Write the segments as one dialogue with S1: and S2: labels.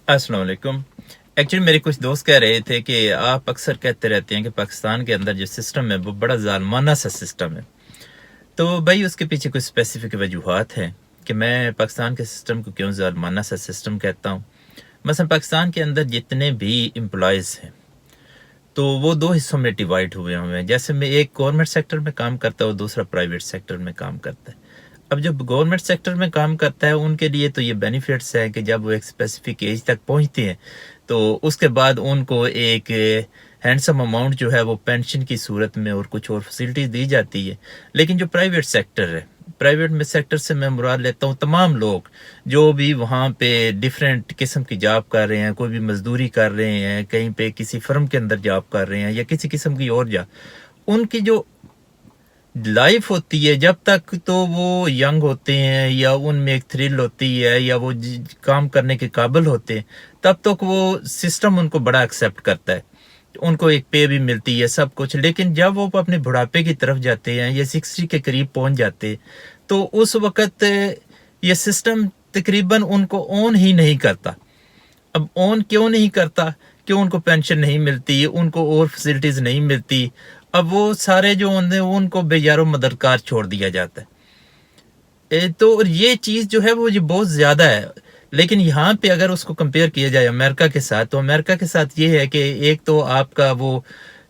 S1: अस्सलाम वालेकुम। एक्चुअली मेरे कुछ दोस्त कह रहे थे कि आप अक्सर कहते रहते हैं कि पाकिस्तान के अंदर जो सिस्टम है वो बड़ा ज़ालमाना सा सिस्टम है। तो भाई उसके पीछे कुछ स्पेसिफिक वजूहात हैं कि मैं पाकिस्तान के सिस्टम को क्यों ज़ालमाना सा सिस्टम कहता हूँ। मसलन पाकिस्तान के अंदर जितने भी एम्प्लॉयज़ हैं तो वो दो हिस्सों में डिवाइड हुए हैं। जैसे मैं एक गवर्नमेंट सेक्टर में काम करता हूँ, दूसरा प्राइवेट सेक्टर में काम करता है। अब जब गवर्नमेंट सेक्टर में काम करता है उनके लिए तो ये बेनिफिट्स हैं कि जब वो एक स्पेसिफिक एज तक पहुंचते हैं तो उसके बाद उनको एक हैंडसम अमाउंट जो है वो पेंशन की सूरत में और कुछ और फैसिलिटीज दी जाती है। लेकिन जो प्राइवेट सेक्टर है, प्राइवेट में सेक्टर से मैं मुराद लेता हूँ तमाम लोग जो भी वहाँ पे डिफरेंट किस्म की जॉब कर रहे हैं, कोई भी मजदूरी कर रहे हैं, कहीं पे किसी फर्म के अंदर जॉब कर रहे हैं या किसी किस्म की और जॉब, उनकी जो लाइफ होती है जब तक तो वो यंग होते हैं या उनमें एक थ्रिल होती है या वो काम करने के काबिल होते हैं, तब तक वो सिस्टम उनको बड़ा एक्सेप्ट करता है, उनको एक पे भी मिलती है सब कुछ। लेकिन जब वो अपने बुढ़ापे की तरफ जाते हैं या 60 के करीब पहुंच जाते हैं तो उस वक़्त ये सिस्टम तकरीबन उनको ऑन ही नहीं करता। अब ऑन क्यों नहीं करता? क्यों उनको पेंशन नहीं मिलती, उनको और फैसिलिटीज़ नहीं मिलती। अब वो सारे जो होंगे उनको बेयारो मददगार छोड़ दिया जाता है। तो ये चीज़ जो है वो ये बहुत ज़्यादा है। लेकिन यहाँ पे अगर उसको कंपेयर किया जाए अमेरिका के साथ, तो अमेरिका के साथ ये है कि एक तो आपका वो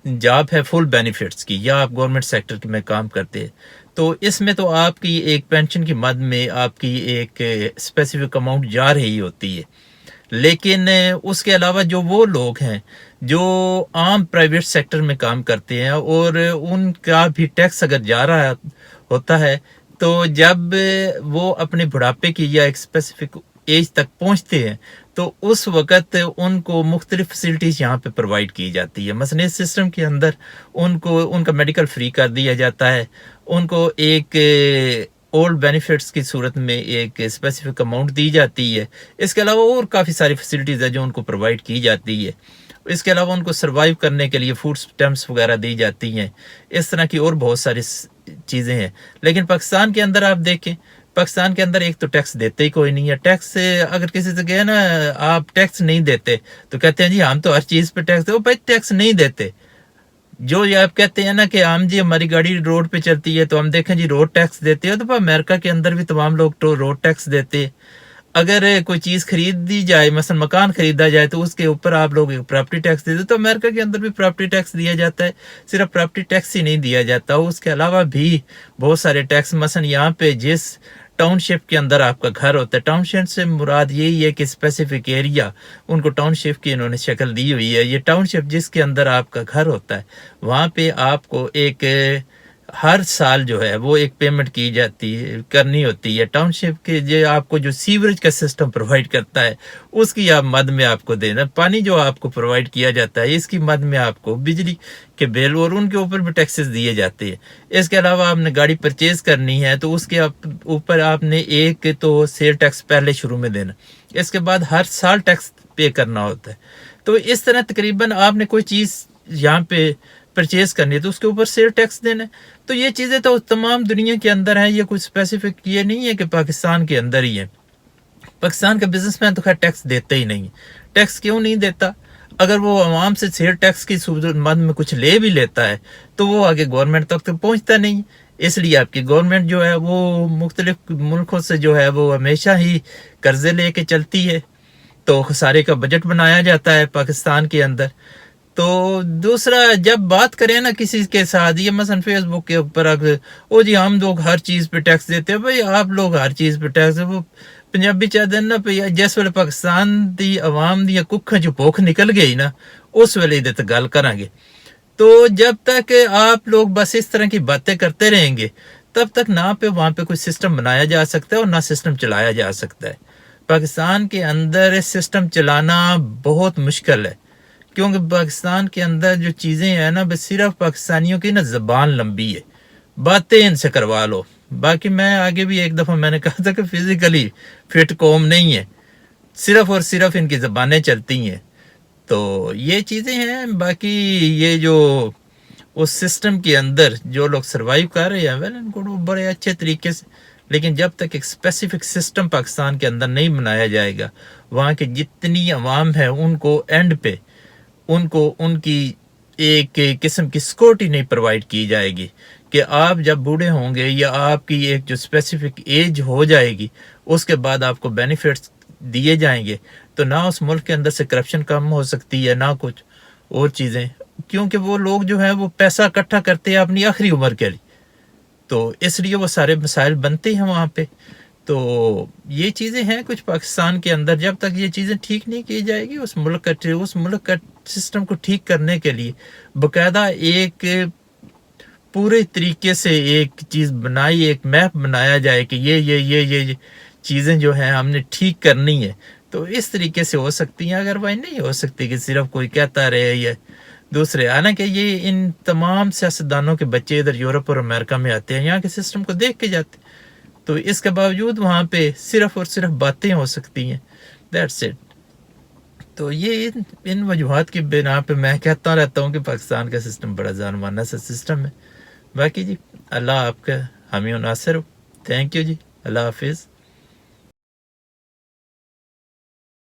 S1: जॉब है फुल बेनिफिट्स की या आप गवर्नमेंट सेक्टर में काम करते हैं तो इसमें तो आपकी एक पेंशन की मद में आपकी एक स्पेसिफिक अमाउंट जा रही होती है। लेकिन उसके अलावा जो वो लोग हैं जो आम प्राइवेट सेक्टर में काम करते हैं और उनका भी टैक्स अगर जा रहा होता है तो जब वो अपने बुढ़ापे की या एक स्पेसिफिक एज तक पहुंचते हैं तो उस वक़्त उनको मुख्तलिफ फैसिलिटीज़ यहाँ पे प्रोवाइड की जाती है। मसलन इस सिस्टम के अंदर उनको उनका मेडिकल फ्री कर दिया जाता है, उनको एक ओल्ड बेनिफिट्स की सूरत में एक स्पेसिफिक अमाउंट दी जाती है। इसके अलावा और काफ़ी सारी फैसिलिटीज़ है जो उनको प्रोवाइड की जाती है। इसके अलावा उनको सर्वाइव करने के लिए फूड स्टैम्प्स वगैरह दी जाती हैं। इस तरह की और बहुत सारी चीज़ें हैं। लेकिन पाकिस्तान के अंदर आप देखें, पाकिस्तान के अंदर एक तो टैक्स देते ही कोई नहीं है। टैक्स अगर किसी से कहे ना आप टैक्स नहीं देते तो कहते हैं जी हम तो हर चीज़ पे टैक्स दे। भाई टैक्स नहीं देते। जो ये आप कहते हैं ना कि हम जी हमारी गाड़ी रोड पे चलती है तो हम देखें जी रोड टैक्स देते हो, तो अमेरिका के अंदर भी तमाम लोग तो रोड टैक्स देते हैं। अगर कोई चीज़ खरीदी जाए, मसलन मकान खरीदा जाए तो उसके ऊपर आप लोग प्रॉपर्टी टैक्स देते, तो अमेरिका के अंदर भी प्रॉपर्टी टैक्स दिया जाता है। सिर्फ प्रॉपर्टी टैक्स ही नहीं दिया जाता, उसके अलावा भी बहुत सारे टैक्स। मसलन यहाँ पे जिस टाउनशिप के अंदर आपका घर होता है, टाउनशिप से मुराद यही है कि स्पेसिफिक एरिया, उनको टाउनशिप की इन्होंने शक्ल दी हुई है। ये टाउनशिप जिसके अंदर आपका घर होता है वहाँ पे आपको एक हर साल जो है वो एक पेमेंट की जाती है, करनी होती है। टाउनशिप के जो आपको जो सीवरेज का सिस्टम प्रोवाइड करता है उसकी आप मद में आपको देना, पानी जो आपको प्रोवाइड किया जाता है इसकी मद में आपको बिजली के बिल और उनके ऊपर भी टैक्सेस दिए जाते हैं। इसके अलावा आपने गाड़ी परचेज करनी है तो उसके ऊपर आपने एक तो सेल टैक्स पहले शुरू में देना, इसके बाद हर साल टैक्स पे करना होता है। तो इस तरह तकरीबन आपने कोई चीज़ यहाँ पे परचेज करनी है तो उसके ऊपर सेल टैक्स देना है। तो ये चीज़ें तो तमाम दुनिया के अंदर हैं, ये कुछ स्पेसिफिक ये नहीं है कि पाकिस्तान के अंदर ही है। पाकिस्तान का बिजनेसमैन तो खैर टैक्स देता ही नहीं। टैक्स क्यों नहीं देता? अगर वो आवाम से सेल टैक्स की मद में कुछ ले भी लेता है तो वो आगे गवर्नमेंट तक तो पहुँचता नहीं। इसलिए आपकी गवर्नमेंट जो है वो मुख्तलिफ मुल्कों से जो है वो हमेशा ही कर्जे लेके चलती है, तो खसारे का बजट बनाया जाता है पाकिस्तान के अंदर। तो दूसरा जब बात करें ना किसी के साथ, ये मसलन फेसबुक के ऊपर अगर ओ जी हम लोग हर चीज़ पे टैक्स देते हैं, भाई आप लोग हर चीज़ पे टैक्स, वो पंजाबी चाहते ना पे जिस वेले पाकिस्तान दी आवाम दी कुखा जो भुख निकल गई ना उस वेले इहदे ते गल करांगे। तो जब तक आप लोग बस इस तरह की बातें करते रहेंगे तब तक ना पे वहाँ पे कोई सिस्टम बनाया जा सकता है और ना सिस्टम चलाया जा सकता है। पाकिस्तान के अंदर सिस्टम चलाना बहुत मुश्किल है क्योंकि पाकिस्तान के अंदर जो चीज़ें हैं ना बस सिर्फ पाकिस्तानियों की ना ज़बान लंबी है, बातें इनसे करवा लो। बाकी मैं आगे भी एक दफ़ा मैंने कहा था कि फिज़िकली फिट कौम नहीं है, सिर्फ और सिर्फ इनकी ज़बानें चलती हैं। तो ये चीज़ें हैं। बाकी ये जो उस सिस्टम के अंदर जो लोग सर्वाइव कर रहे हैं वेल इनको बड़े अच्छे तरीके से لیکن جب تک ایک اسپیسیفک سسٹم پاکستان کے اندر نہیں بنایا جائے گا، وہاں کے جتنی عوام ہے ان کو اینڈ پہ ان کی ایک قسم کی سیکورٹی نہیں پرووائڈ کی جائے گی کہ آپ جب بوڑھے ہوں گے یا آپ کی ایک جو اسپیسیفک ایج ہو جائے گی اس کے بعد آپ کو بینیفٹس دیے جائیں گے، تو نہ اس ملک کے اندر سے کرپشن کم ہو سکتی ہے، نہ کچھ اور چیزیں، کیونکہ وہ لوگ جو ہیں وہ پیسہ اکٹھا کرتے ہیں اپنی آخری عمر کے لیے، تو اس لیے وہ سارے مسائل بنتے ہیں وہاں پہ۔ تو یہ چیزیں ہیں کچھ پاکستان کے اندر، جب تک یہ چیزیں ٹھیک نہیں کی جائے گی اس ملک کا سسٹم کو ٹھیک کرنے کے لیے باقاعدہ ایک پورے طریقے سے ایک چیز بنائی، ایک میپ بنایا جائے کہ یہ چیزیں جو ہیں ہم نے ٹھیک کرنی ہے، تو اس طریقے سے ہو سکتی ہیں، اگر وہ نہیں ہو سکتی کہ صرف کوئی کہتا رہے یا دوسرے۔ حالانکہ یہ ان تمام سیاستدانوں کے بچے ادھر یورپ اور امریکہ میں آتے ہیں، یہاں کے سسٹم کو دیکھ کے جاتے ہیں، تو اس کے باوجود وہاں پہ صرف اور صرف باتیں ہو سکتی ہیں، دیٹس اٹ۔ تو یہ ان وجوہات کی بنا پہ میں کہتا رہتا ہوں کہ پاکستان کا سسٹم بڑا ظالمانہ سا سسٹم ہے۔ باقی جی اللہ آپ کا حامی و ناصر ہو، تھینک یو جی، اللہ حافظ۔